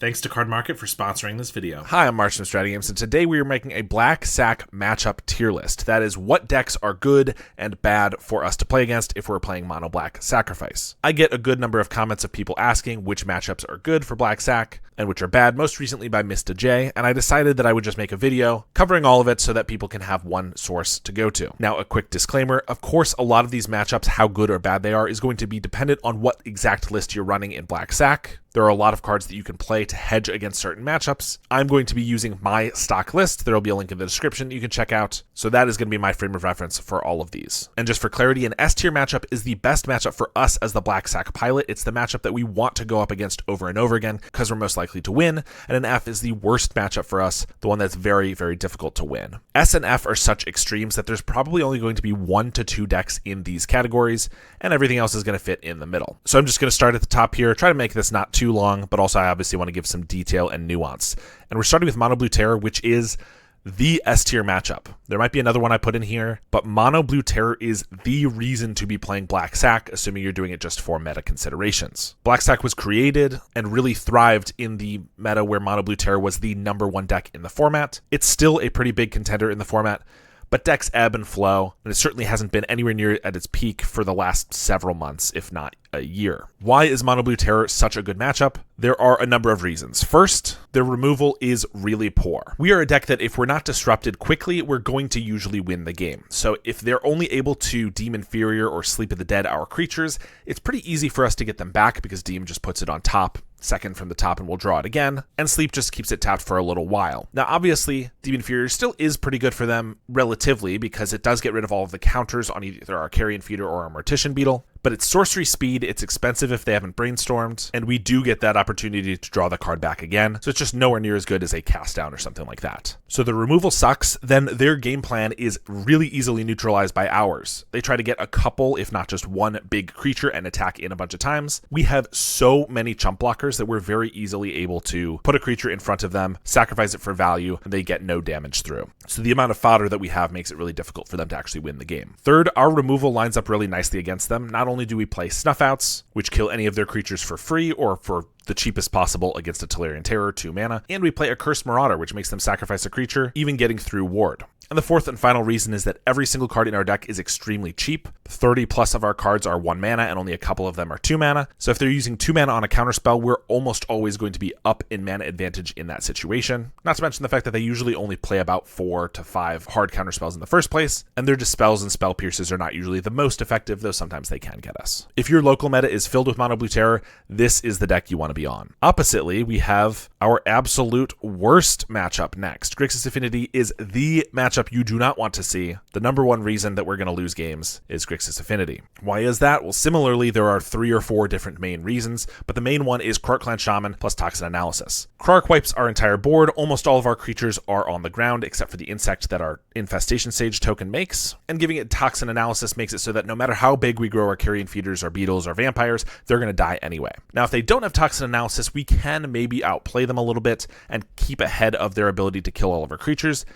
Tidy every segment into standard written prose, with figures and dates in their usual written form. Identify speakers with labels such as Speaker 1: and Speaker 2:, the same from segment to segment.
Speaker 1: Thanks to Card Market for sponsoring this video.
Speaker 2: Hi, I'm March from StrataGames, and today we are making a Black Sac matchup tier list. That is what decks are good and bad for us to play against if we're playing Mono Black Sacrifice. I get a good number of comments of people asking which matchups are good for Black Sac and which are bad, most recently by Mr. J, and I decided that I would just make a video covering all of it so that people can have one source to go to. Now, a quick disclaimer, of course, a lot of these matchups, how good or bad they are, is going to be dependent on what exact list you're running in Black Sac. There are a lot of cards that you can play to hedge against certain matchups. I'm going to be using my stock list. There will be a link in the description you can check out. So that is going to be my frame of reference for all of these. And just for clarity, an S tier matchup is the best matchup for us as the Black Sac pilot. It's the matchup that we want to go up against over and over again because we're most likely to win. And an F is the worst matchup for us, the one that's very, very difficult to win. S and F are such extremes that there's probably only going to be 1 to 2 decks in these categories, and everything else is going to fit in the middle. So I'm just going to start at the top here, try to make this not too long, but also I obviously want to give some detail and nuance. And we're starting with Mono Blue Terror, which is the S tier matchup. There might be another one I put in here, but Mono Blue Terror is the reason to be playing Black Sac, assuming you're doing it just for meta considerations. Black Sac was created and really thrived in the meta where Mono Blue Terror was the #1 deck in the format. It's still a pretty big contender in the format, but decks ebb and flow, and it certainly hasn't been anywhere near at its peak for the last several months, if not a year. Why is Mono Blue Terror such a good matchup? There are a number of reasons. First, their removal is really poor. We are a deck that if we're not disrupted quickly, we're going to usually win the game. So if they're only able to Deem Inferior or Sleep of the Dead our creatures, it's pretty easy for us to get them back because Deem just puts it on top, second from the top, and we'll draw it again, and Sleep just keeps it tapped for a little while. Now, obviously, Deem Inferior still is pretty good for them relatively because it does get rid of all of the counters on either our Carrion Feeder or our Mortician Beetle, but it's sorcery speed, it's expensive if they haven't brainstormed, and we do get that opportunity to draw the card back again, so it's just nowhere near as good as a cast down or something like that. So the removal sucks, then their game plan is really easily neutralized by ours. They try to get a couple, if not just one big creature and attack in a bunch of times. We have so many chump blockers that we're very easily able to put a creature in front of them, sacrifice it for value, and they get no damage through. So the amount of fodder that we have makes it really difficult for them to actually win the game. Third, our removal lines up really nicely against them. Not only do we play Snuff Outs, which kill any of their creatures for free or for the cheapest possible against a Tolarian Terror, 2 mana, and we play a Cursed Marauder, which makes them sacrifice a creature, even getting through Ward. And the fourth and final reason is that every single card in our deck is extremely cheap. 30 plus of our cards are 1 mana and only a couple of them are 2 mana. So if they're using 2 mana on a counterspell, we're almost always going to be up in mana advantage in that situation. Not to mention the fact that they usually only play about 4 to 5 hard counterspells in the first place, and their Dispels and Spell Pierces are not usually the most effective, though sometimes they can get us. If your local meta is filled with Mono Blue Terror, this is the deck you want to be on. Oppositely, we have our absolute worst matchup next. Grixis Affinity is the matchup you do not want to see. The #1 reason that we're going to lose games is Grixis Affinity. Why is that? Well, similarly, there are 3 or 4 different main reasons, but the main one is Krark Clan Shaman plus Toxin Analysis. Krark wipes our entire board. Almost all of our creatures are on the ground, except for the insect that our Infestation Sage token makes, and giving it Toxin Analysis makes it so that no matter how big we grow our Carrion Feeders, our Beetles, our Vampires, they're going to die anyway. Now, if they don't have Toxin Analysis, we can maybe outplay them a little bit and keep ahead of their ability to kill all of our creatures.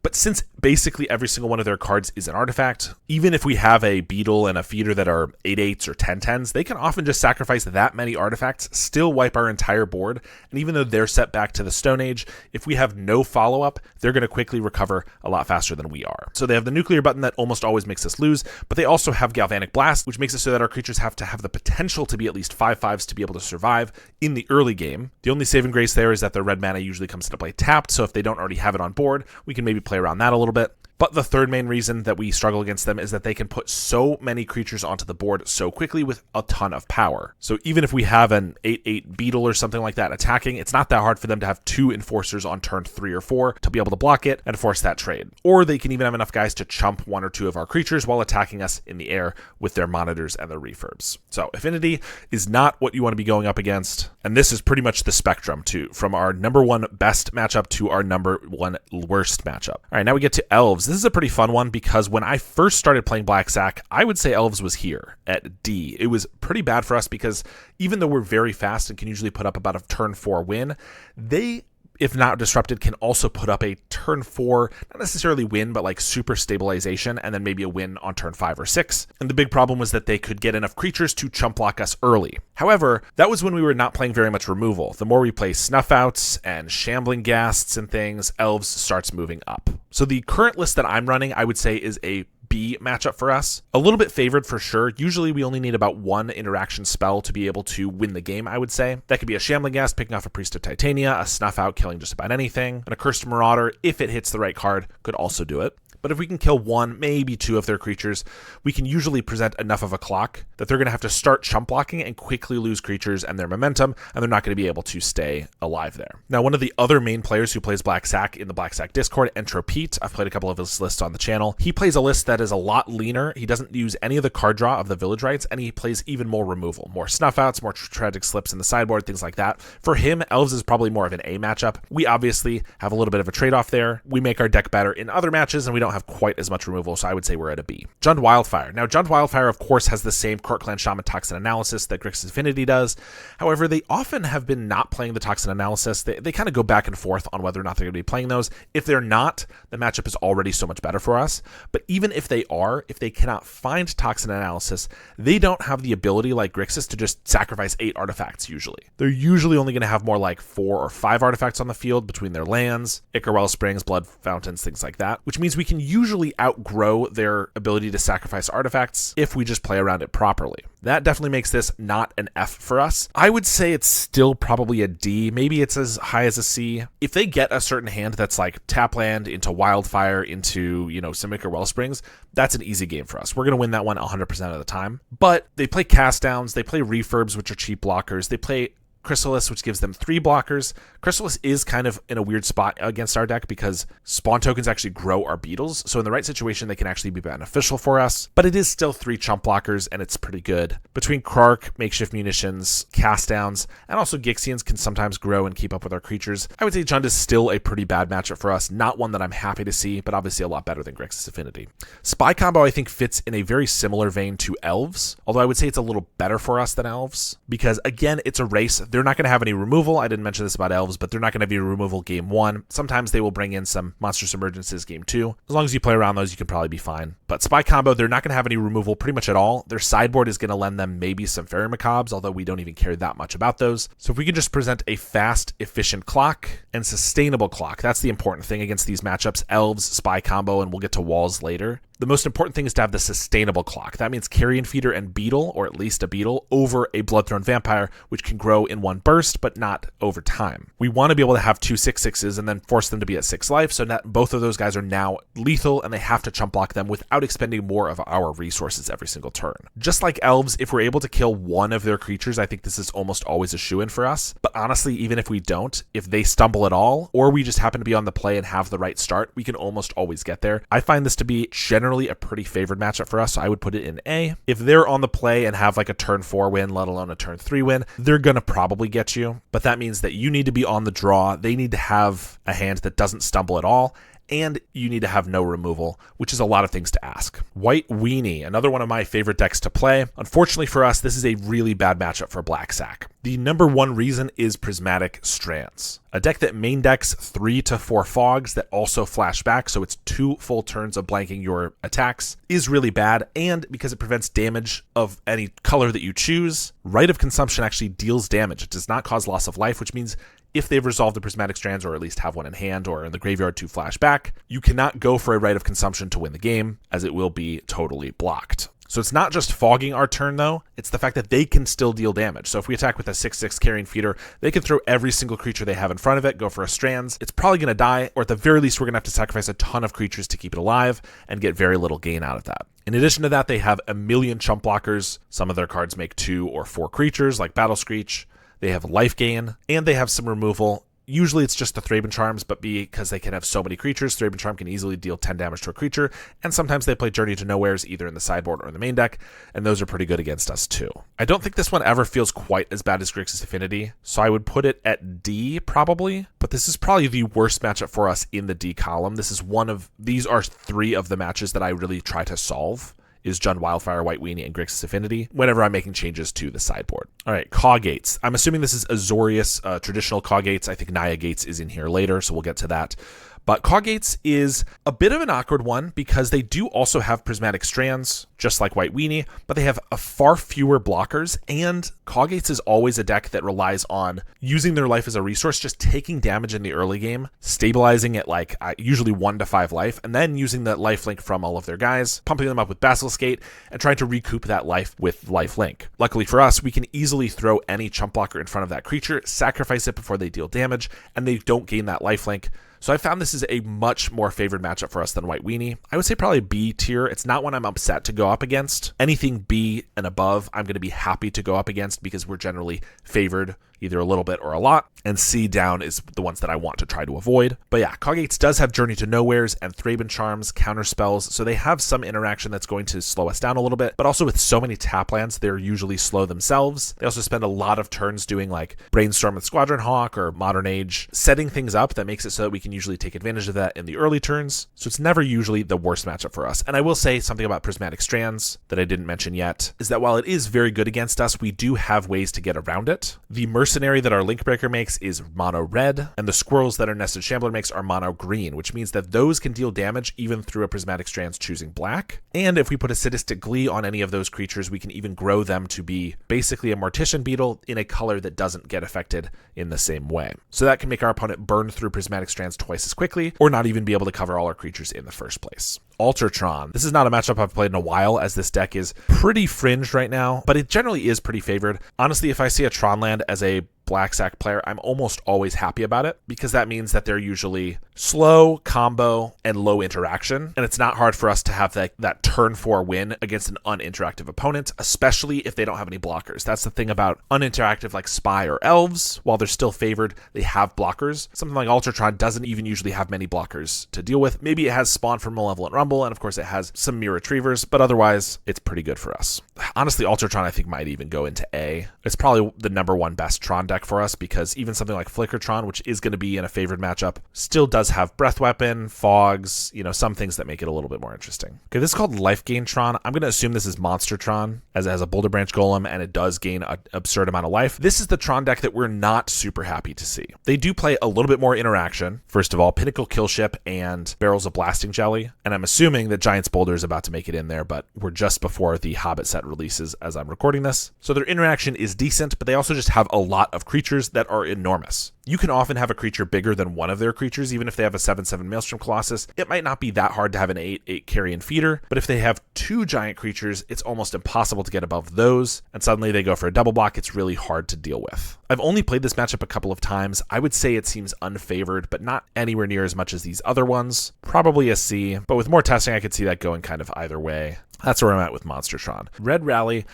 Speaker 2: But since basically every single one of their cards is an artifact, even if we have a Beetle and a Feeder that are 8/8s or 10/10s, they can often just sacrifice that many artifacts, still wipe our entire board, and even though they're set back to the Stone Age, if we have no follow-up, they're going to quickly recover a lot faster than we are. So they have the Nuclear button that almost always makes us lose, but they also have Galvanic Blast, which makes it so that our creatures have to have the potential to be at least 5/5s to be able to survive in the early game. The only saving grace there is that their red mana usually comes into play tapped, so if they don't already have it on board, we can maybe play around that a little bit. But the third main reason that we struggle against them is that they can put so many creatures onto the board so quickly with a ton of power. So even if we have an 8/8 Beetle or something like that attacking, it's not that hard for them to have 2 Enforcers on turn 3 or 4 to be able to block it and force that trade. Or they can even have enough guys to chump 1 or 2 of our creatures while attacking us in the air with their Monitors and their Refurbs. So Affinity is not what you want to be going up against, and this is pretty much the spectrum from our #1 best matchup to our #1 worst matchup. All right, now we get to Elves. This is a pretty fun one because when I first started playing Black Sac, I would say Elves was here at D. It was pretty bad for us because even though we're very fast and can usually put up about a turn 4 win, they if not disrupted, can also put up a turn 4, not necessarily win, but like super stabilization, and then maybe a win on turn 5 or 6. And the big problem was that they could get enough creatures to chump block us early. However, that was when we were not playing very much removal. The more we play snuff outs and shambling ghasts and things, elves starts moving up. So the current list that I'm running, I would say, is a B matchup for us. A little bit favored for sure. Usually we only need about one interaction spell to be able to win the game, I would say. That could be a Shambling Ghast picking off a Priest of Titania, a Snuff Out killing just about anything, and a Cursed Marauder, if it hits the right card, could also do it. But if we can kill one, maybe two of their creatures, we can usually present enough of a clock that they're going to have to start chump blocking and quickly lose creatures and their momentum, and they're not going to be able to stay alive there. Now, one of the other main players who plays Black Sac in the Black Sac Discord, Entropete, I've played a couple of his lists on the channel. He plays a list that is a lot leaner. He doesn't use any of the card draw of the Village Rites, and he plays even more removal, more Snuff Outs, more Tragic Slips in the sideboard, things like that. For him, Elves is probably more of an A matchup. We obviously have a little bit of a trade-off there. We make our deck better in other matches, and we don't have quite as much removal, so I would say we're at a B. Jund Wildfire. Now, Jund Wildfire, of course, has the same Court Clan Shaman Toxin Analysis that Grixis Affinity does. However, they often have been not playing the Toxin Analysis. They kind of go back and forth on whether or not they're going to be playing those. If they're not, the matchup is already so much better for us. But even if they are, if they cannot find Toxin Analysis, they don't have the ability like Grixis to just sacrifice 8 artifacts usually. They're usually only going to have more like 4 or 5 artifacts on the field between their lands, Ichor Wellsprings, Blood Fountains, things like that, which means we can usually outgrow their ability to sacrifice artifacts if we just play around it properly. That definitely makes this not an F for us. I would say it's still probably a D. Maybe it's as high as a C. If they get a certain hand that's like tap land into Wildfire into, some Ichor Wellsprings, that's an easy game for us. We're going to win that one 100% of the time. But they play cast downs, they play refurbs, which are cheap blockers, they play Chrysalis, which gives them 3 blockers. Chrysalis is kind of in a weird spot against our deck because spawn tokens actually grow our beetles, so in the right situation they can actually be beneficial for us, but it is still 3 chump blockers and it's pretty good. Between Krark, Makeshift Munitions, Cast Downs, and also Gixians can sometimes grow and keep up with our creatures, I would say Jund is still a pretty bad matchup for us, not one that I'm happy to see, but obviously a lot better than Grixis Affinity. Spy Combo I think fits in a very similar vein to Elves, although I would say it's a little better for us than Elves, because again, it's a race. They're not going to have any removal. I didn't mention this about Elves, but they're not going to be removal game 1. Sometimes they will bring in some Monstrous Emergences game 2. As long as you play around those, you can probably be fine. But Spy Combo, they're not going to have any removal pretty much at all. Their sideboard is going to lend them maybe some Fairy Macabres, although we don't even care that much about those. So if we can just present a fast, efficient clock and sustainable clock, that's the important thing against these matchups. Elves, Spy Combo, and we'll get to Walls later. The most important thing is to have the sustainable clock. That means Carrion Feeder and Beetle, or at least a Beetle, over a Bloodthorn Vampire, which can grow in one burst, but not over time. We want to be able to have 2 6/6s and then force them to be at 6 life, so that both of those guys are now lethal, and they have to chump block them without expending more of our resources every single turn. Just like Elves, if we're able to kill one of their creatures, I think this is almost always a shoo-in for us. But honestly, even if we don't, if they stumble at all, or we just happen to be on the play and have the right start, we can almost always get there. I find this to be generally a pretty favored matchup for us, so I would put it in A. If they're on the play and have like a turn 4 win, let alone a turn 3 win, they're gonna probably get you, but that means that you need to be on the draw. They need to have a hand that doesn't stumble at all, and you need to have no removal, which is a lot of things to ask. White Weenie, another one of my favorite decks to play. Unfortunately for us, this is a really bad matchup for Black Sac. The number one reason is Prismatic Strands, a deck that main decks 3 to 4 fogs that also flash back, so it's 2 full turns of blanking your attacks, is really bad, and because it prevents damage of any color that you choose, Rite of Consumption actually deals damage. It does not cause loss of life, which means if they've resolved the Prismatic Strands, or at least have one in hand or in the graveyard to flash back, you cannot go for a Rite of Consumption to win the game, as it will be totally blocked. So it's not just fogging our turn, though. It's the fact that they can still deal damage. So if we attack with a 6/6 Carrion Feeder, they can throw every single creature they have in front of it, go for a Strands. It's probably going to die, or at the very least, we're going to have to sacrifice a ton of creatures to keep it alive and get very little gain out of that. In addition to that, they have a million chump blockers. Some of their cards make 2 or 4 creatures, like Battle Screech. They have life gain, and they have some removal. Usually it's just the Thraben Charms, but because they can have so many creatures, Thraben Charm can easily deal 10 damage to a creature, and sometimes they play Journey to Nowheres either in the sideboard or in the main deck, and those are pretty good against us too. I don't think this one ever feels quite as bad as Grixis Affinity, so I would put it at D probably, but this is probably the worst matchup for us in the D column. These are 3 of the matches that I really try to solve. is Jund Wildfire, White Weenie, and Grixis Affinity whenever I'm making changes to the sideboard. All right, Caw Gates. I'm assuming this is Azorius, traditional Caw Gates. I think Naya Gates is in here later, so we'll get to that. But Caw Gates is a bit of an awkward one because they do also have Prismatic Strands, just like White Weenie, but they have a far fewer blockers, and Caw Gates is always a deck that relies on using their life as a resource, just taking damage in the early game, stabilizing at like usually 1 to 5 life, and then using that lifelink from all of their guys, pumping them up with Basiliskate, and trying to recoup that life with lifelink. Luckily for us, we can easily throw any chump blocker in front of that creature, sacrifice it before they deal damage, and they don't gain that lifelink. So I found this is a much more favored matchup for us than White Weenie. I would say probably B tier. It's not one I'm upset to go up against. Anything B and above, I'm going to be happy to go up against because we're generally favored either a little bit or a lot, and C down is the ones that I want to try to avoid. But yeah, Caw Gates does have Journey to Nowheres and Thraben Charms, counter spells, so they have some interaction that's going to slow us down a little bit, but also with so many tap lands, they're usually slow themselves. They also spend a lot of turns doing like Brainstorm with Squadron Hawk or Modern Age, setting things up that makes it so that we can usually take advantage of that in the early turns, so it's never usually the worst matchup for us. And I will say something about Prismatic Strands that I didn't mention yet, is that while it is very good against us, we do have ways to get around it. The Mercenary that our Link Breaker makes is mono red, and the Squirrels that our Nested Shambler makes are mono green, which means that those can deal damage even through a Prismatic Strands choosing black. And if we put a Sadistic Glee on any of those creatures, we can even grow them to be basically a Mortician Beetle in a color that doesn't get affected in the same way. So that can make our opponent burn through Prismatic Strands twice as quickly, or not even be able to cover all our creatures in the first place. Altertron. This is not a matchup I've played in a while, as this deck is pretty fringed right now, but it generally is pretty favored. Honestly, if I see a Tron land as a Black Sac player, I'm almost always happy about it because that means that they're usually slow, combo, and low interaction, and it's not hard for us to have that turn 4 win against an uninteractive opponent, especially if they don't have any blockers. That's the thing about uninteractive like Spy or Elves. While they're still favored, they have blockers. Something like Altertron doesn't even usually have many blockers to deal with. Maybe it has Spawn from Malevolent Rumble, and of course it has some Mirror Retrievers, but otherwise it's pretty good for us. Honestly, Altertron I think might even go into A. It's probably the #1 best Tron deck for us because even something like Flickertron, which is going to be in a favored matchup, still does have Breath Weapon, Fogs, some things that make it a little bit more interesting. Okay, this is called Life Gain Tron. I'm going to assume this is Monster Tron, as it has a Boulder Branch Golem and it does gain an absurd amount of life. This is the Tron deck that we're not super happy to see. They do play a little bit more interaction. First of all, Pinnacle Killship and Barrels of Blasting Jelly, and I'm assuming that Giant's Boulder is about to make it in there, but we're just before the Hobbit set releases as I'm recording this. So their interaction is decent, but they also just have a lot of creatures that are enormous. You can often have a creature bigger than one of their creatures, even if they have a 7/7 Maelstrom Colossus. It might not be that hard to have an 8/8 Carrion Feeder, but if they have 2 giant creatures, it's almost impossible to get above those, and suddenly they go for a double block. It's really hard to deal with. I've only played this matchup a couple of times. I would say it seems unfavored, but not anywhere near as much as these other ones. Probably a C, but with more testing, I could see that going kind of either way. That's where I'm at with Monstertron. Red Rally.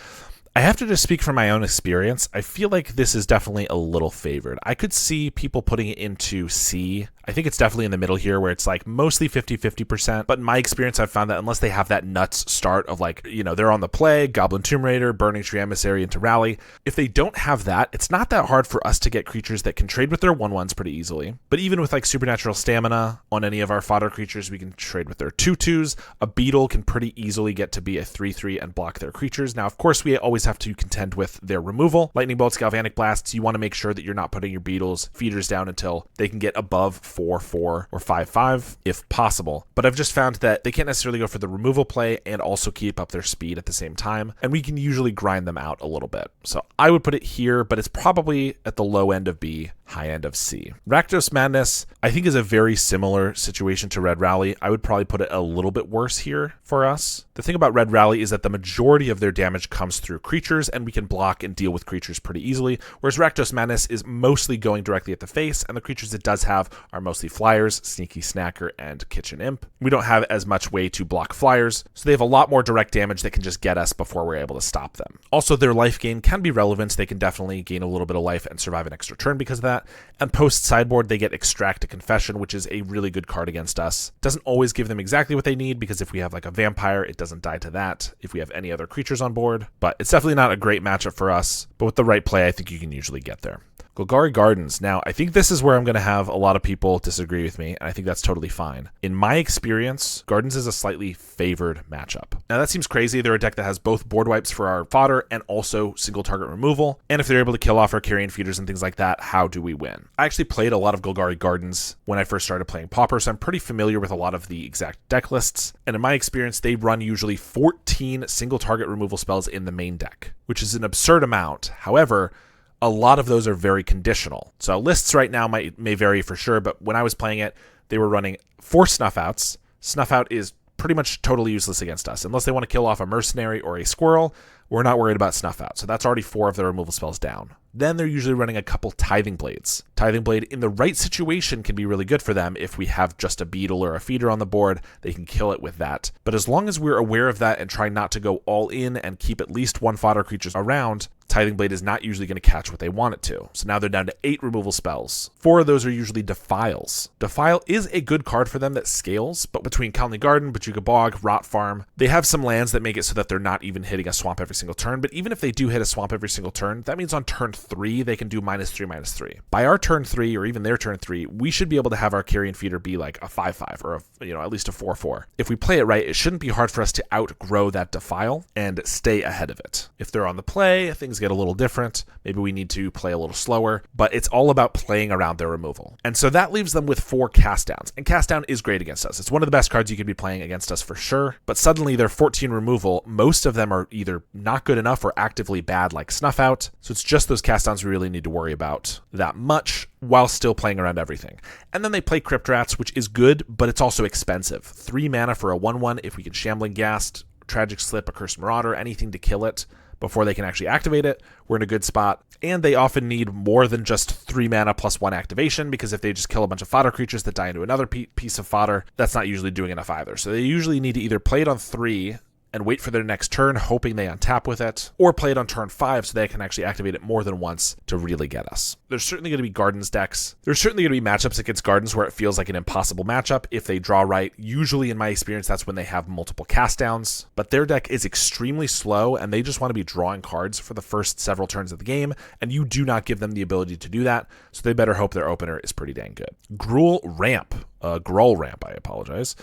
Speaker 2: I have to just speak from my own experience. I feel like this is definitely a little favored. I could see people putting it into C. I think it's definitely in the middle here where it's like mostly 50-50%. But in my experience, I've found that unless they have that nuts start of like, they're on the play, Goblin Tomb Raider, Burning Tree Emissary into Rally. If they don't have that, it's not that hard for us to get creatures that can trade with their 1/1s pretty easily. But even with like Supernatural Stamina on any of our fodder creatures, we can trade with their 2/2s. A Beetle can pretty easily get to be a 3/3 and block their creatures. Now, of course, we always have to contend with their removal. Lightning Bolts, Galvanic Blasts, you want to make sure that you're not putting your Beetles feeders down until they can get above 4/4 or 5/5 if possible. But I've just found that they can't necessarily go for the removal play and also keep up their speed at the same time, and we can usually grind them out a little bit. So I would put it here, but it's probably at the low end of B, high end of C. Rakdos Madness, I think, is a very similar situation to Red Rally. I would probably put it a little bit worse here for us. The thing about Red Rally is that the majority of their damage comes through creatures, and we can block and deal with creatures pretty easily, whereas Rakdos Madness is mostly going directly at the face, and the creatures it does have are mostly flyers, Sneaky Snacker, and Kitchen Imp. We don't have as much way to block flyers, so they have a lot more direct damage that can just get us before we're able to stop them. Also, their life gain can be relevant. They can definitely gain a little bit of life and survive an extra turn because of that. And post sideboard, they get Extract a Confession, which is a really good card against us. Doesn't always give them exactly what they need, because if we have like a vampire, it doesn't die to that if we have any other creatures on board. But it's definitely not a great matchup for us, but with the right play, I think you can usually get there. Golgari Gardens. Now, I think this is where I'm going to have a lot of people disagree with me, and I think that's totally fine. In my experience, Gardens is a slightly favored matchup. Now, that seems crazy. They're a deck that has both board wipes for our fodder and also single target removal. And if they're able to kill off our carrion feeders and things like that, how do we win? I actually played a lot of Golgari Gardens when I first started playing Pauper, so I'm pretty familiar with a lot of the exact deck lists. And in my experience, they run usually 14 single target removal spells in the main deck, which is an absurd amount. However, a lot of those are very conditional. So lists right now may vary for sure, but when I was playing it, they were running 4 snuff outs. Snuff out is pretty much totally useless against us. Unless they want to kill off a mercenary or a squirrel, we're not worried about snuff out. So that's already 4 of their removal spells down. Then they're usually running a couple Tithing Blades. Tithing Blade in the right situation can be really good for them. If we have just a beetle or a feeder on the board, they can kill it with that. But as long as we're aware of that and try not to go all in and keep at least 1 fodder creatures around, Tithing Blade is not usually going to catch what they want it to. So now they're down to 8 removal spells. 4 of those are usually Defiles. Defile is a good card for them that scales, but between Colony Garden, Bojuka Bog, Rot Farm, they have some lands that make it so that they're not even hitting a swamp every single turn. But even if they do hit a swamp every single turn, that means on turn 3, they can do -3/-3. By our turn 3, or even their turn 3, we should be able to have our carrion feeder be like a 5/5 or at least a 4/4. If we play it right, it shouldn't be hard for us to outgrow that Defile and stay ahead of it. If they're on the play, things get a little different. Maybe we need to play a little slower, but it's all about playing around their removal. And so that leaves them with 4 cast downs. And cast down is great against us. It's one of the best cards you could be playing against us for sure. But suddenly they're 14 removal. Most of them are either not good enough or actively bad, like Snuff Out. So it's just those cast downs we really need to worry about that much while still playing around everything. And then they play Crypt Rats, which is good, but it's also expensive. 3 mana for a 1/1 if we can Shambling Ghast, Tragic Slip, a Cursed Marauder, anything to kill it before they can actually activate it, we're in a good spot. And they often need more than just 3 mana plus 1 activation, because if they just kill a bunch of fodder creatures that die into another piece of fodder, that's not usually doing enough either. So they usually need to either play it on 3 and wait for their next turn, hoping they untap with it, or play it on turn 5 so they can actually activate it more than once to really get us. There's certainly going to be Gardens decks. There's certainly going to be matchups against Gardens where it feels like an impossible matchup if they draw right. Usually, in my experience, that's when they have multiple cast downs, but their deck is extremely slow, and they just want to be drawing cards for the first several turns of the game, and you do not give them the ability to do that, so they better hope their opener is pretty dang good. Gruul Ramp. Gruul Ramp, I apologize.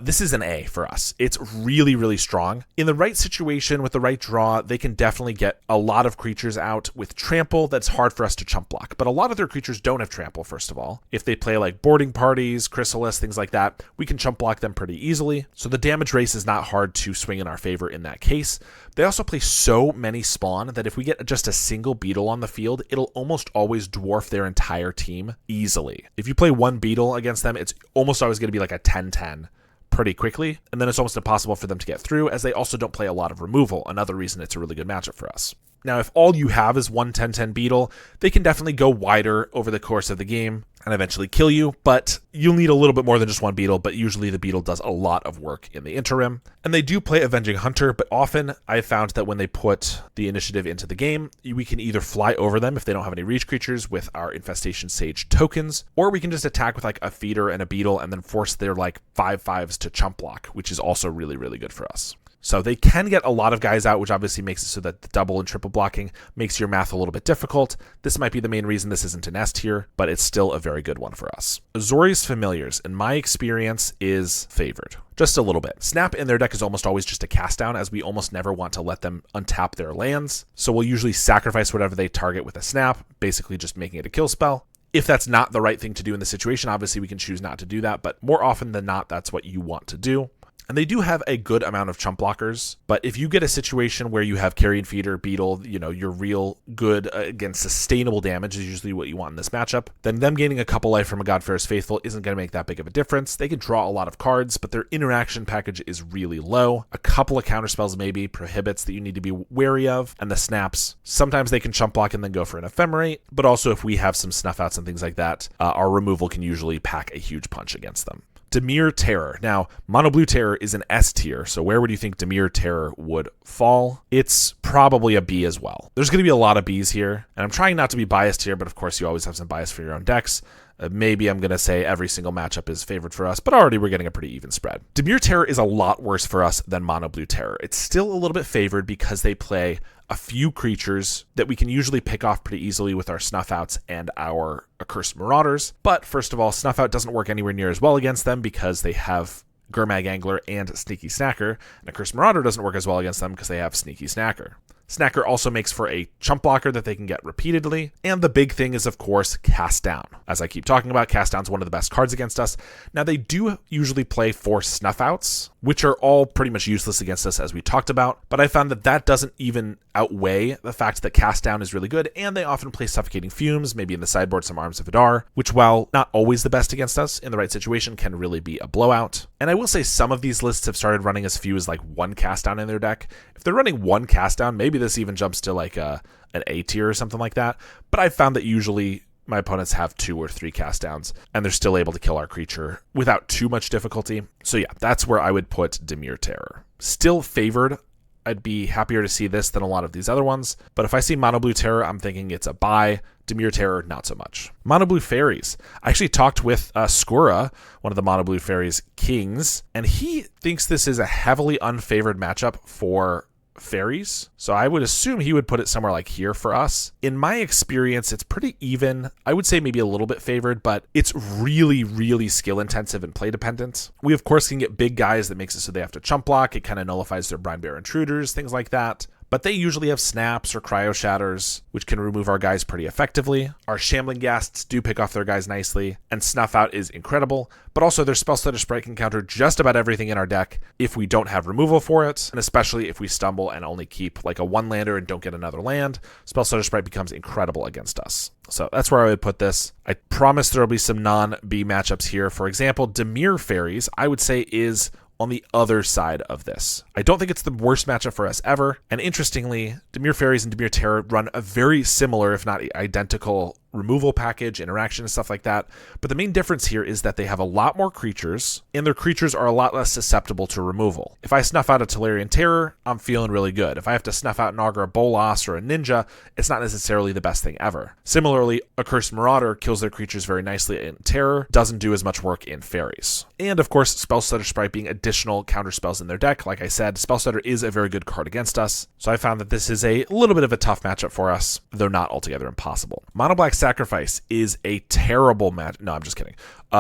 Speaker 2: This is an A for us. It's really, really strong. In the right situation with the right draw, they can definitely get a lot of creatures out. With Trample, that's hard for us to chump block. But a lot of their creatures don't have Trample, first of all. If they play like Boarding Parties, Chrysalis, things like that, we can chump block them pretty easily. So the damage race is not hard to swing in our favor in that case. They also play so many spawn that if we get just a single beetle on the field, it'll almost always dwarf their entire team easily. If you play 1 beetle against them, it's almost always going to be like a 10-10 pretty quickly, and then it's almost impossible for them to get through, as they also don't play a lot of removal, another reason it's a really good matchup for us. Now, if all you have is 1 10-10 beetle, they can definitely go wider over the course of the game and eventually kill you, but you'll need a little bit more than just 1 beetle, but usually the beetle does a lot of work in the interim. And they do play Avenging Hunter, but often I've found that when they put the initiative into the game, we can either fly over them if they don't have any reach creatures with our Infestation Sage tokens, or we can just attack with like a feeder and a beetle and then force their like 5/5s to chump block, which is also really, really good for us. So they can get a lot of guys out, which obviously makes it so that the double and triple blocking makes your math a little bit difficult. This might be the main reason this isn't an S tier, but it's still a very good one for us. Azorius Familiars, in my experience, is favored. Just a little bit. Snap in their deck is almost always just a cast down, as we almost never want to let them untap their lands. So we'll usually sacrifice whatever they target with a snap, basically just making it a kill spell. If that's not the right thing to do in the situation, obviously we can choose not to do that, but more often than not, that's what you want to do. And they do have a good amount of chump blockers, but if you get a situation where you have Carrion Feeder, Beetle, you're real good against sustainable damage is usually what you want in this matchup, then them gaining a couple life from a God-Fearers Faithful isn't going to make that big of a difference. They can draw a lot of cards, but their interaction package is really low. A couple of counterspells maybe, prohibits that you need to be wary of, and the snaps, sometimes they can chump block and then go for an Ephemerate, but also if we have some snuff outs and things like that, our removal can usually pack a huge punch against them. Dimir Terror. Now, Mono Blue Terror is an S tier, so where would you think Dimir Terror would fall? It's probably a B as well. There's going to be a lot of Bs here, and I'm trying not to be biased here, but of course you always have some bias for your own decks. Maybe I'm going to say every single matchup is favored for us, but already we're getting a pretty even spread. Dimir Terror is a lot worse for us than Mono Blue Terror. It's still a little bit favored because they play a few creatures that we can usually pick off pretty easily with our Snuff Outs and our Accursed Marauders. But first of all, Snuff Out doesn't work anywhere near as well against them because they have Gurmag Angler and Sneaky Snacker, and Accursed Marauder doesn't work as well against them because they have Sneaky Snacker. Snacker also makes for a chump blocker that they can get repeatedly, and the big thing is, of course, Cast Down. As I keep talking about, Cast Down's one of the best cards against us. Now, they do usually play 4 Snuff Outs, which are all pretty much useless against us, as we talked about, but I found that that doesn't even outweigh the fact that Cast Down is really good, and they often play Suffocating Fumes, maybe in the sideboard some Arms of Adar, which, while not always the best against us, in the right situation can really be a blowout. And I will say some of these lists have started running as few as like 1 Cast Down in their deck. If they're running 1 Cast Down, maybe this even jumps to like an A tier or something like that, but I've found that usually my opponents have 2 or 3 Cast Downs, and they're still able to kill our creature without too much difficulty. So yeah, that's where I would put Dimir Terror. Still favored. I'd be happier to see this than a lot of these other ones, but if I see Mono Blue Terror, I'm thinking it's a buy. Dimir Terror, not so much. Mono Blue Fairies. I actually talked with Skura, one of the Mono Blue Fairies kings, and he thinks this is a heavily unfavored matchup for fairies, so I would assume he would put it somewhere like here for us. In my experience, it's pretty even. I would say maybe a little bit favored, but it's really, really skill intensive and play dependent. We of course can get big guys that makes it so they have to chump block. It kind of nullifies their Brine Bear Intruders, things like that. But they usually have Snaps or Cryo Shatters, which can remove our guys pretty effectively. Our Shambling Ghasts do pick off their guys nicely, and Snuff Out is incredible, but also their Spellstutter Sprite can counter just about everything in our deck if we don't have removal for it, and especially if we stumble and only keep like a 1-lander and don't get another land, Spellstutter Sprite becomes incredible against us. So that's where I would put this. I promise there will be some non-B matchups here. For example, Dimir Fairies, I would say is on the other side of this. I don't think it's the worst matchup for us ever, and interestingly, Dimir Fairies and Dimir Terror run a very similar, if not identical, removal package, interaction, and stuff like that. But the main difference here is that they have a lot more creatures, and their creatures are a lot less susceptible to removal. If I snuff out a Tolarian Terror, I'm feeling really good. If I have to snuff out an Augur Bolas or a Ninja, it's not necessarily the best thing ever. Similarly, Accursed Marauder kills their creatures very nicely in Terror, doesn't do as much work in Fairies. And of course, Spellstutter Sprite being additional counter spells in their deck. Like I said, Spellstutter is a very good card against us, so I found that this is a little bit of a tough matchup for us, though not altogether impossible. Mono Black Sacrifice is a terrible match. No, I'm just kidding.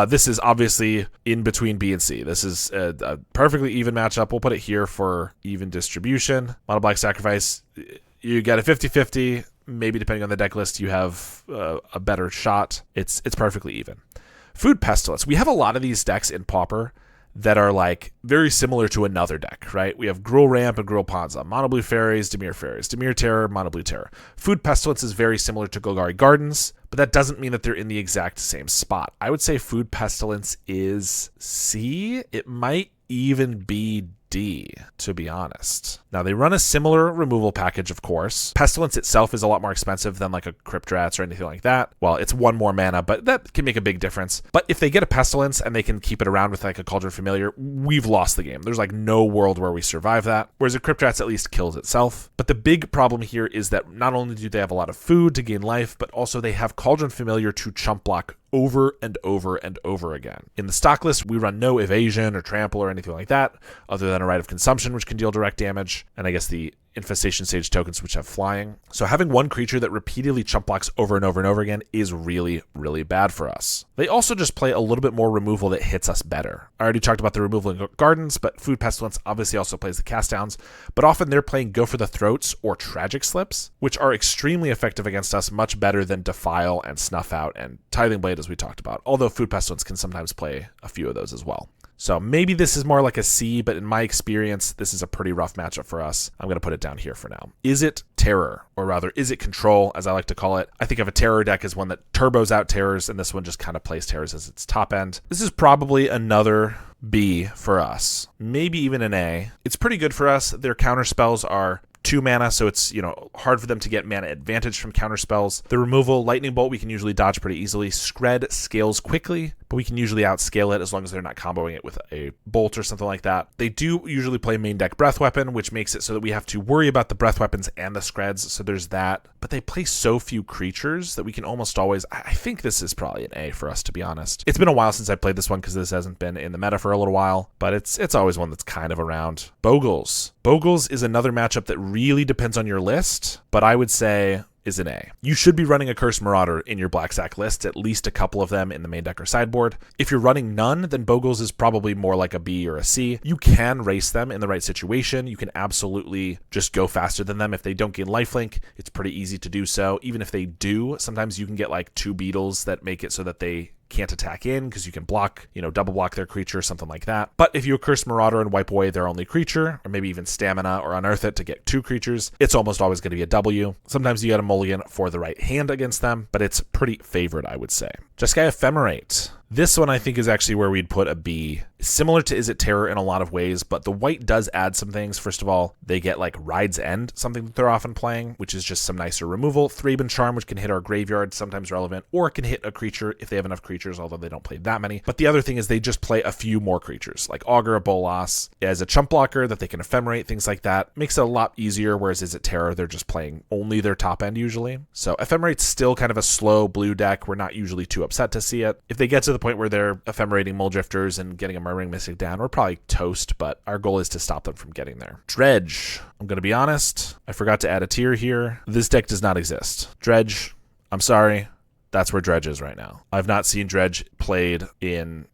Speaker 2: This is obviously in between B and C. This is a perfectly even matchup. We'll put it here for even distribution. Mono Black Sacrifice, you got a 50-50. Maybe depending on the deck list, you have a better shot. It's perfectly even. Food Pestilence. We have a lot of these decks in Pauper that are like very similar to another deck, right? We have Gruul Ramp and Gruul Ponza, Mono Blue Fairies, Dimir Terror, Mono Blue Terror. Food Pestilence is very similar to Golgari Gardens, but that doesn't mean that they're in the exact same spot. I would say Food Pestilence is C. It might even be D, to be honest. Now, they run a similar removal package, of course. Pestilence itself is a lot more expensive than like a Crypt Rats or anything like that. Well, it's 1 more mana, but that can make a big difference. But if they get a Pestilence and they can keep it around with like a Cauldron Familiar, we've lost the game. There's like no world where we survive that, whereas a Crypt Rats at least kills itself. But the big problem here is that not only do they have a lot of food to gain life, but also they have Cauldron Familiar to chump block over and over and over again. In the stock list, we run no evasion or trample or anything like that, other than a Rite of Consumption, which can deal direct damage, and I guess the Infestation Sage tokens, which have flying. So having one creature that repeatedly chump blocks over and over and over again is really, really bad for us. They also just play a little bit more removal that hits us better. I already talked about the removal in Gardens, but Food Pestilence obviously also plays the cast downs, but often they're playing Go for the Throats or Tragic Slips, which are extremely effective against us, much better than Defile and Snuff Out and Tithing Blade, as we talked about, although Food Pestilence can sometimes play a few of those as well. So maybe this is more like a C, but in my experience, this is a pretty rough matchup for us. I'm going to put it down here for now. Is it Terror? Or rather, is it Control, as I like to call it? I think of a Terror deck as one that turbos out Terrors, and this one just kind of plays Terrors as its top end. This is probably another B for us. Maybe even an A. It's pretty good for us. Their counter spells are 2 mana, so it's, hard for them to get mana advantage from counter spells. The removal, Lightning Bolt, we can usually dodge pretty easily. Scred scales quickly, but we can usually outscale it as long as they're not comboing it with a bolt or something like that. They do usually play main deck breath weapon, which makes it so that we have to worry about the breath weapons and the screds, so there's that. But they play so few creatures that we can almost always, I think this is probably an A for us, to be honest. It's been a while since I played this one because this hasn't been in the meta for a little while, but it's always one that's kind of around. Bogles. Bogles is another matchup that really depends on your list, but I would say is an A. You should be running a Cursed Marauder in your Black Sac list, at least a couple of them in the main deck or sideboard. If you're running none, then Bogles is probably more like a B or a C. You can race them in the right situation. You can absolutely just go faster than them. If they don't gain lifelink, it's pretty easy to do so. Even if they do, sometimes you can get like 2 beetles that make it so that they can't attack in because you can block, double block their creature, something like that. But if you Curse Marauder and wipe away their only creature, or maybe even stamina or unearth it to get 2 creatures, it's almost always going to be a W. Sometimes you get a mulligan for the right hand against them, but it's pretty favored, I would say. Jeskai Ephemerate. This one I think is actually where we'd put a B. Similar to Is It Terror in a lot of ways, but the white does add some things. First of all, they get like Ride's End, something that they're often playing, which is just some nicer removal. Thraben Charm, which can hit our graveyard, sometimes relevant, or it can hit a creature if they have enough creatures, although they don't play that many. But the other thing is they just play a few more creatures, like Augur, Bolas, as a chump blocker that they can ephemerate, things like that. Makes it a lot easier, whereas Is It Terror, they're just playing only their top end usually. So Ephemerate's still kind of a slow blue deck. We're not usually too upset to see it. If they get to the point where they're ephemerating Mulldrifters and getting a Murmuring Mystic down, we're probably toast, but our goal is to stop them from getting there. Dredge. I'm going to be honest, I forgot to add a tier here. This deck does not exist. Dredge, I'm sorry. That's where Dredge is right now. I've not seen Dredge played in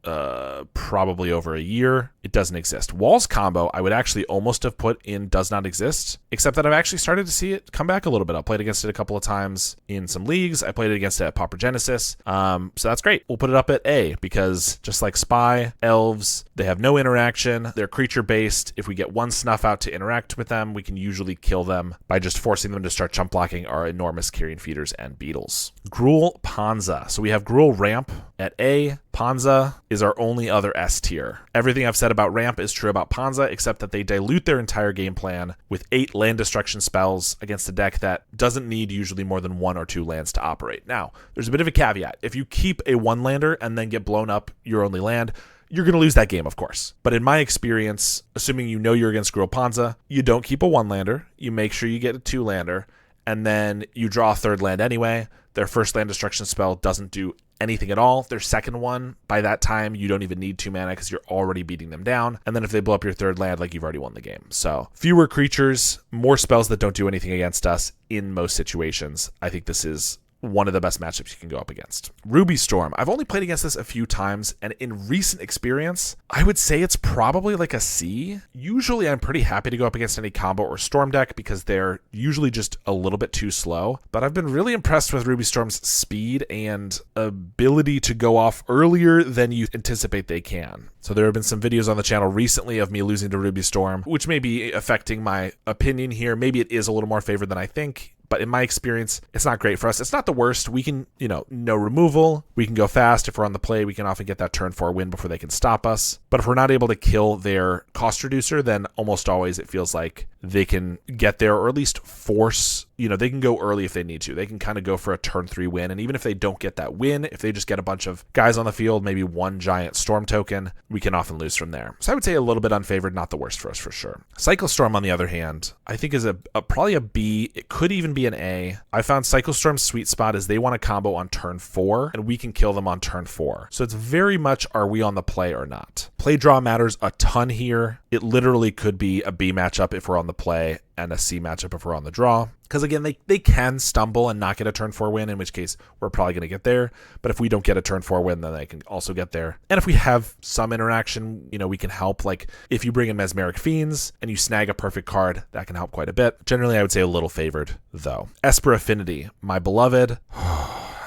Speaker 2: probably over a year. It doesn't exist. Walls combo, I would actually almost have put in does not exist, except that I've actually started to see it come back a little bit. I played against it a couple of times in some leagues. I played it against it at Pauper Genesis. So that's great. We'll put it up at A because just like Spy, Elves, they have no interaction. They're creature-based. If we get one snuff out to interact with them, we can usually kill them by just forcing them to start chump blocking our enormous Carrion Feeders and Beetles. Gruul Panza. So we have Gruul Ramp at A. Panza is our only other S tier. Everything I've said about Ramp is true about Panza, except that they dilute their entire game plan with 8 land destruction spells against a deck that doesn't need usually more than 1 or 2 lands to operate. Now, there's a bit of a caveat. If you keep a 1-lander and then get blown up your only land, you're going to lose that game, of course. But in my experience, assuming you know you're against Gruul Panza, you don't keep a 1-lander, you make sure you get a 2-lander, and then you draw a 3rd land anyway. Their first land destruction spell doesn't do anything at all. Their second one, by that time, you don't even need 2 mana because you're already beating them down. And then if they blow up your 3rd land, like, you've already won the game. So fewer creatures, more spells that don't do anything against us in most situations. I think this is one of the best matchups you can go up against. Ruby Storm. I've only played against this a few times, and in recent experience, I would say it's probably like a C. Usually I'm pretty happy to go up against any combo or Storm deck because they're usually just a little bit too slow, but I've been really impressed with Ruby Storm's speed and ability to go off earlier than you anticipate they can. So there have been some videos on the channel recently of me losing to Ruby Storm, which may be affecting my opinion here. Maybe it is a little more favored than I think. But in my experience, it's not great for us. It's not the worst. We can, no removal. We can go fast. If we're on the play, we can often get that turn 4 win before they can stop us. But if we're not able to kill their cost reducer, then almost always it feels like they can get there, or at least force, they can go early if they need to. They can kind of go for a turn 3 win. And even if they don't get that win, if they just get a bunch of guys on the field, maybe 1 giant storm token, we can often lose from there. So I would say a little bit unfavored, not the worst for us for sure. Cyclostorm, on the other hand, I think is probably a B. It could even be an A. I found Cyclostorm's sweet spot is they want a combo on turn 4, and we can kill them on turn 4. So it's very much, are we on the play or not? Play draw matters a ton here. It literally could be a B matchup if we're on the play and a C matchup if we're on the draw. Because again, they can stumble and not get a turn 4 win, in which case we're probably going to get there. But if we don't get a turn 4 win, then they can also get there. And if we have some interaction, we can help. Like if you bring in Mesmeric Fiends and you snag a perfect card, that can help quite a bit. Generally, I would say a little favored, though. Esper Affinity, my beloved.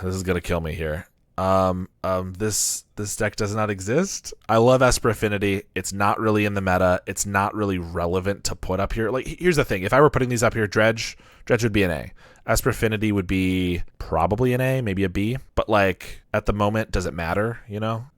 Speaker 2: This is going to kill me here. This deck does not exist. I love Esper Affinity. It's not really in the meta. It's not really relevant to put up here. Like, here's the thing. If I were putting these up here, Dredge would be an A. Esper Affinity would be probably an A, maybe a B. But like at the moment, does it matter?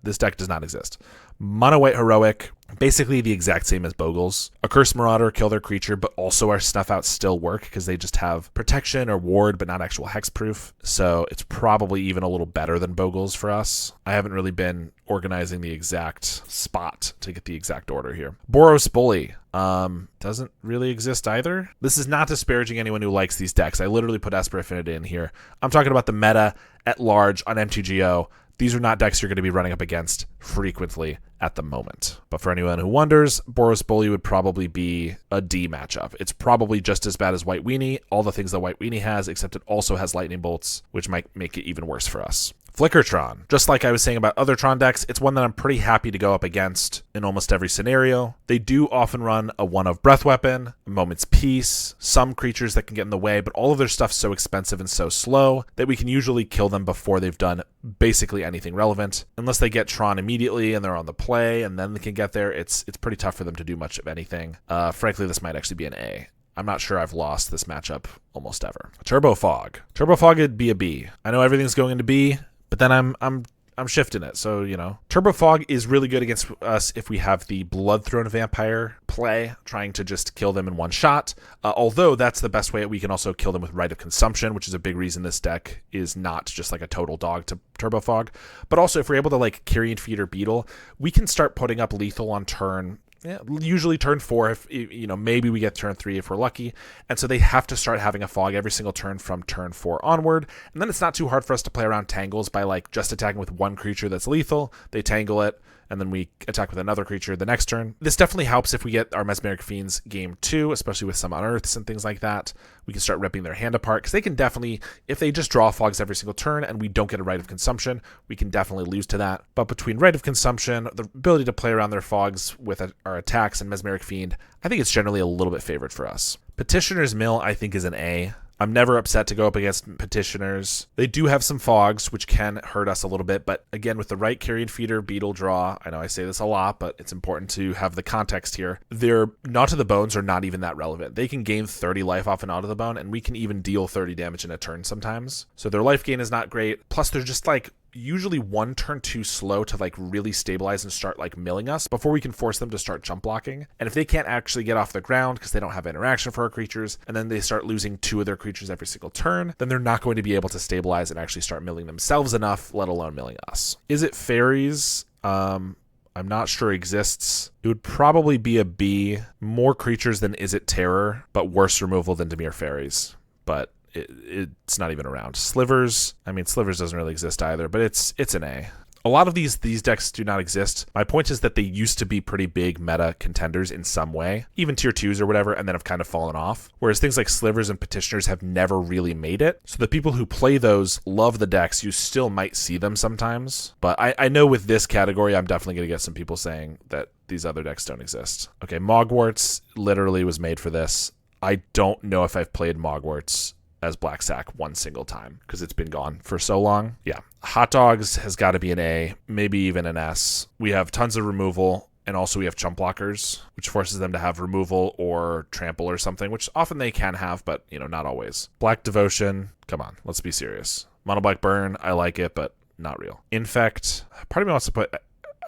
Speaker 2: This deck does not exist. Mono White Heroic. Basically the exact same as Bogles. A Curse Marauder, kill their creature, but also our Snuff Outs still work because they just have protection or ward, but not actual hexproof. So it's probably even a little better than Bogles for us. I haven't really been organizing the exact spot to get the exact order here. Boros Bully. Doesn't really exist either. This is not disparaging anyone who likes these decks. I literally put Esper Affinity in here. I'm talking about the meta at large on MTGO. These are not decks you're going to be running up against frequently at the moment. But for anyone who wonders, Boros Bully would probably be a D matchup. It's probably just as bad as White Weenie, all the things that White Weenie has, except it also has Lightning Bolts, which might make it even worse for us. Flickertron. Just like I was saying about other Tron decks, it's one that I'm pretty happy to go up against in almost every scenario. They do often run a 1 of Breath Weapon, a Moment's Peace, some creatures that can get in the way, but all of their stuff's so expensive and so slow that we can usually kill them before they've done basically anything relevant. Unless they get Tron immediately and they're on the play and then they can get there, it's pretty tough for them to do much of anything. Frankly, this might actually be an A. I'm not sure I've lost this matchup almost ever. Turbo Fog. Turbo Fog would be a B. I know everything's going into B, but then I'm shifting it. So, you know, Turbo Fog is really good against us if we have the Bloodthrone Vampire play, trying to just kill them in one shot. Although that's the best way we can also kill them with Rite of Consumption, which is a big reason this deck is not just like a total dog to Turbo Fog. But also if we're able to like Carrion Feed or Beetle, we can start putting up lethal on turn. Yeah, usually turn 4, if you know, maybe we get turn 3 if we're lucky. And so they have to start having a fog every single turn from turn 4 onward. And then it's not too hard for us to play around tangles by like just attacking with one creature that's lethal. They tangle it, and then we attack with another creature the next turn. This definitely helps if we get our Mesmeric Fiends game 2, especially with some Unearths and things like that. We can start ripping their hand apart, because they can definitely, if they just draw fogs every single turn and we don't get a Rite of Consumption, we can definitely lose to that. But between Rite of Consumption, the ability to play around their fogs with our attacks, and Mesmeric Fiend, I think it's generally a little bit favored for us. Petitioner's Mill, I think, is an A. I'm never upset to go up against Petitioners. They do have some fogs, which can hurt us a little bit, but again, with the right Carrion Feeder, Beetle draw, I know I say this a lot, but it's important to have the context here. Their Gnaw to the Bones are not even that relevant. They can gain 30 life off an Gnaw to the Bone, and we can even deal 30 damage in a turn sometimes. So their life gain is not great. Plus, they're just like usually one turn too slow to like really stabilize and start like milling us before we can force them to start jump blocking. And if they can't actually get off the ground because they don't have interaction for our creatures, and then they start losing 2 of their creatures every single turn, then they're not going to be able to stabilize and actually start milling themselves enough, let alone milling us. Is it fairies? I'm not sure exists. It would probably be a B. More creatures than Is It Terror, but worse removal than Dimir Fairies. But it's not even around. Slivers, I mean, Slivers doesn't really exist either, but it's an A. A lot of these decks do not exist. My point is that they used to be pretty big meta contenders in some way, even tier 2s or whatever, and then have kind of fallen off. Whereas things like Slivers and Petitioners have never really made it. So the people who play those love the decks. You still might see them sometimes. But I know with this category, I'm definitely going to get some people saying that these other decks don't exist. Okay, Mogwarts literally was made for this. I don't know if I've played Mogwarts as Black Sac one single time because it's been gone for so long. Yeah. Hot Dogs has got to be an A, maybe even an S. We have tons of removal, and also we have chump blockers, which forces them to have removal or trample or something, which often they can have, but, you know, not always. Black Devotion, come on, let's be serious. Mono Black Burn, I like it, but not real. Infect, part of me wants to put,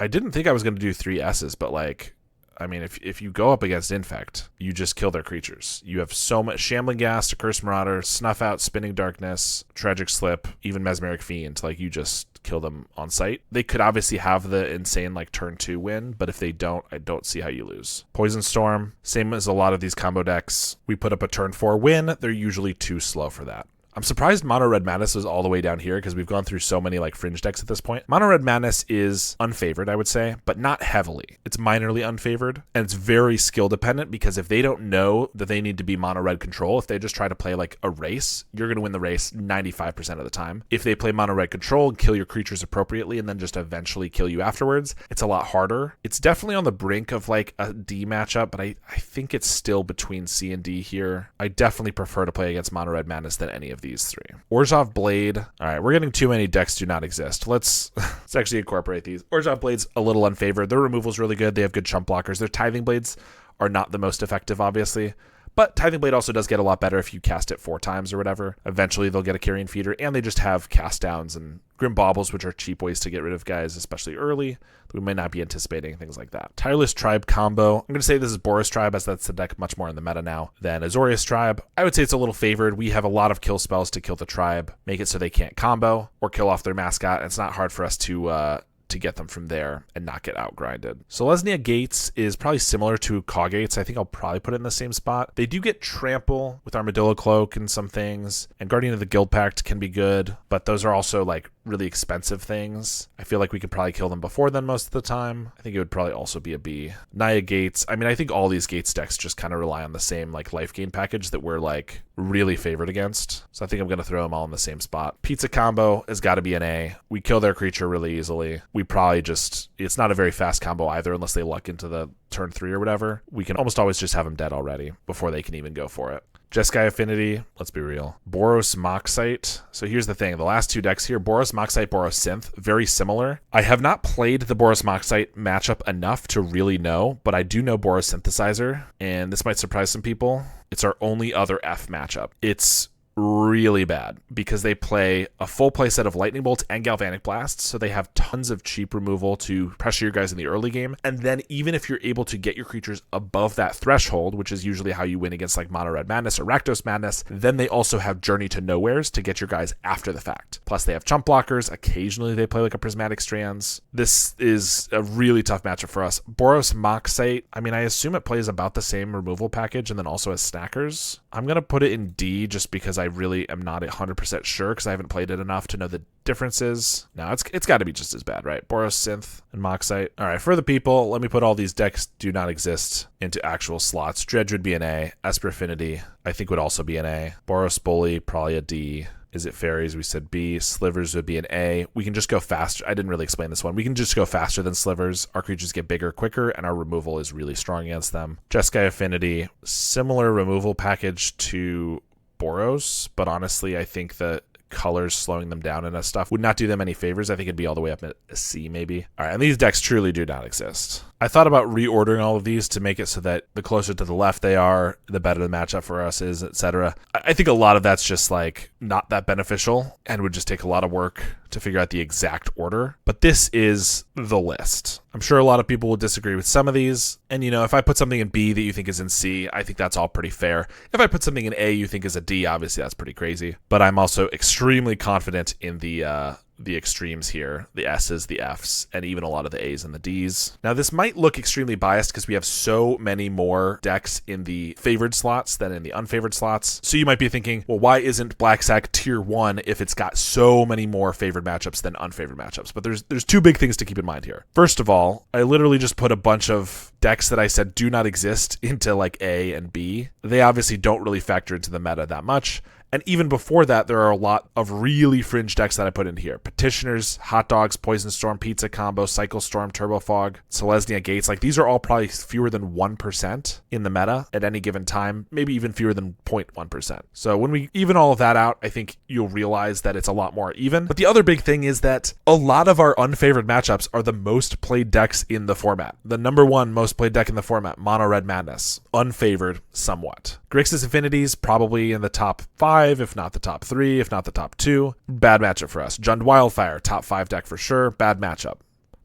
Speaker 2: I didn't think I was going to do 3 S's, but like, I mean, if you go up against Infect, you just kill their creatures. You have so much Shambling Ghast, Curse Marauder, Snuff Out, Spinning Darkness, Tragic Slip, even Mesmeric Fiend. Like, you just kill them on sight. They could obviously have the insane, like, turn 2 win, but if they don't, I don't see how you lose. Poison Storm, same as a lot of these combo decks. We put up a turn 4 win. They're usually too slow for that. I'm surprised Mono Red Madness is all the way down here because we've gone through so many like fringe decks at this point. Mono Red Madness is unfavored, I would say, but not heavily. It's minorly unfavored, and it's very skill dependent because if they don't know that they need to be Mono Red control, if they just try to play like a race, you're going to win the race 95% of the time. If they play Mono Red control and kill your creatures appropriately and then just eventually kill you afterwards, it's a lot harder. It's definitely on the brink of like a D matchup, but I think it's still between C and D here. I definitely prefer to play against Mono Red Madness than any of these 3. Orzhov Blade. All right, we're getting too many decks do not exist. Let's actually incorporate these. Orzhov Blade's a little unfavored. Their removal's really good. They have good chump blockers. Their Tithing Blades are not the most effective, obviously, But Tithing Blade also does get a lot better if you cast it 4 times or whatever. Eventually they'll get a Carrion Feeder, and they just have cast downs and Grim Baubles, which are cheap ways to get rid of guys, especially early. We might not be anticipating things like that. Tireless Tribe combo. I'm going to say this is Boros Tribe, as that's the deck much more in the meta now than Azorius Tribe. I would say it's a little favored. We have a lot of kill spells to kill the tribe, make it so they can't combo or kill off their mascot. And it's not hard for us to get them from there and not get outgrinded. Selesnya Gates is probably similar to Caw Gates. I think I'll probably put it in the same spot. They do get Trample with Armadillo Cloak and some things, and Guardian of the Guild Pact can be good, but those are also like really expensive things. I feel like we could probably kill them before then most of the time. I think it would probably also be a B. Naya Gates. I mean, I think all these Gates decks just kind of rely on the same like life gain package that we're like really favored against. So I think I'm going to throw them all in the same spot. Pizza combo has got to be an A. We kill their creature really easily. We probably just, it's not a very fast combo either unless they luck into the turn 3 or whatever. We can almost always just have them dead already before they can even go for it. Jeskai Affinity, let's be real. Boros Moxite. So here's the thing. The last 2 decks here, Boros Moxite, Boros Synth, very similar. I have not played the Boros Moxite matchup enough to really know, but I do know Boros Synthesizer, and this might surprise some people. It's our only other F matchup. It's really bad because they play a full play set of Lightning Bolts and Galvanic Blasts, so they have tons of cheap removal to pressure your guys in the early game. And then even if you're able to get your creatures above that threshold, which is usually how you win against like Mono Red Madness or Rakdos Madness, then they also have Journey to Nowheres to get your guys after the fact. Plus they have chump blockers. Occasionally they play like a Prismatic Strands. This is a really tough matchup for us. Boros Moxite, I mean, I assume it plays about the same removal package and then also has Snackers. I'm going to put it in D just because I really am not 100% sure because I haven't played it enough to know the differences. No, it's got to be just as bad, right? Boros Synth and Moxite. All right, for the people, let me put all these decks do not exist into actual slots. Dredge would be an A. Esper Affinity, I think, would also be an A. Boros Bully, probably a D. Is it Fairies? We said B. Slivers would be an A. We can just go faster. I didn't really explain this one. We can just go faster than Slivers. Our creatures get bigger quicker, and our removal is really strong against them. Jeskai Affinity, similar removal package to Boros, but honestly, I think that colors slowing them down and stuff would not do them any favors. I think it'd be all the way up at a C maybe. All right, and these decks truly do not exist. I thought about reordering all of these to make it so that the closer to the left they are, the better the matchup for us is, etc. I think a lot of that's just like not that beneficial and would just take a lot of work to figure out the exact order. But this is the list. I'm sure a lot of people will disagree with some of these. And, you know, if I put something in B that you think is in C, I think that's all pretty fair. If I put something in A you think is a D, obviously that's pretty crazy. But I'm also extremely confident in the extremes here, the S's, the F's, and even a lot of the A's and the D's. Now, this might look extremely biased because we have so many more decks in the favored slots than in the unfavored slots. So you might be thinking, well, why isn't Black Sac tier 1 if it's got so many more favored matchups than unfavored matchups? But there's 2 big things to keep in mind here. First of all, I literally just put a bunch of decks that I said do not exist into like A and B. They obviously don't really factor into the meta that much. And even before that, there are a lot of really fringe decks that I put in here. Petitioners, Hot Dogs, Poison Storm, Pizza Combo, Cycle Storm, Turbo Fog, Selesnya Gates. Like, these are all probably fewer than 1% in the meta at any given time, maybe even fewer than 0.1%. So when we even all of that out, I think you'll realize that it's a lot more even. But the other big thing is that a lot of our unfavored matchups are the most played decks in the format. The number 1 most played deck in the format, Mono Red Madness, unfavored somewhat. Grixis Affinities, probably in the top 5, if not the top 3, if not the top 2. Bad matchup for us. Jund Wildfire, top 5 deck for sure. Bad matchup.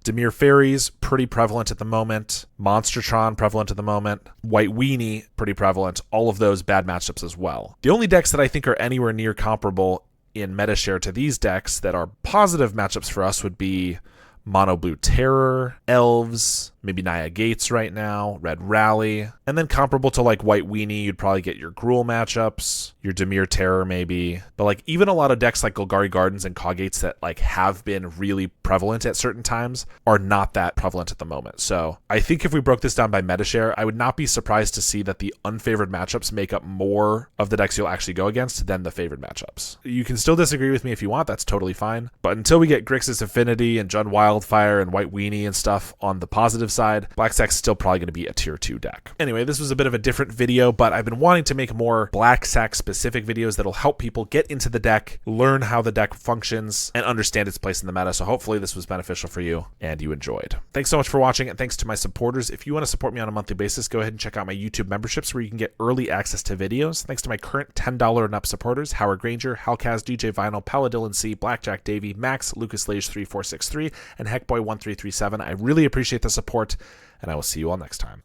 Speaker 2: Dimir Fairies, pretty prevalent at the moment. Monstertron, prevalent at the moment. White Weenie, pretty prevalent. All of those bad matchups as well. The only decks that I think are anywhere near comparable in meta share to these decks that are positive matchups for us would be Mono Blue Terror, Elves, maybe Naya Gates right now, Red Rally, and then comparable to like White Weenie, you'd probably get your Gruul matchups, your Dimir Terror maybe, but like even a lot of decks like Golgari Gardens and Caw Gates that like have been really prevalent at certain times are not that prevalent at the moment. So I think if we broke this down by meta share, I would not be surprised to see that the unfavored matchups make up more of the decks you'll actually go against than the favored matchups. You can still disagree with me if you want, that's totally fine, but until we get Grixis Affinity and Jund Wildfire and White Weenie and stuff on the positive side, Black Sac's still probably going to be a tier 2 deck. Anyway, this was a bit of a different video, but I've been wanting to make more Black Sac specific videos that'll help people get into the deck, learn how the deck functions, and understand its place in the meta. So hopefully this was beneficial for you and you enjoyed. Thanks so much for watching, and thanks to my supporters. If you want to support me on a monthly basis, go ahead and check out my YouTube memberships where you can get early access to videos. Thanks to my current $10 and up supporters: Howard Granger, Halcaz, DJ Vinyl, Paladillin C, Blackjack Davey, Max, Lucas Lage 3463, and Heckboy1337. I really appreciate the support, and I will see you all next time.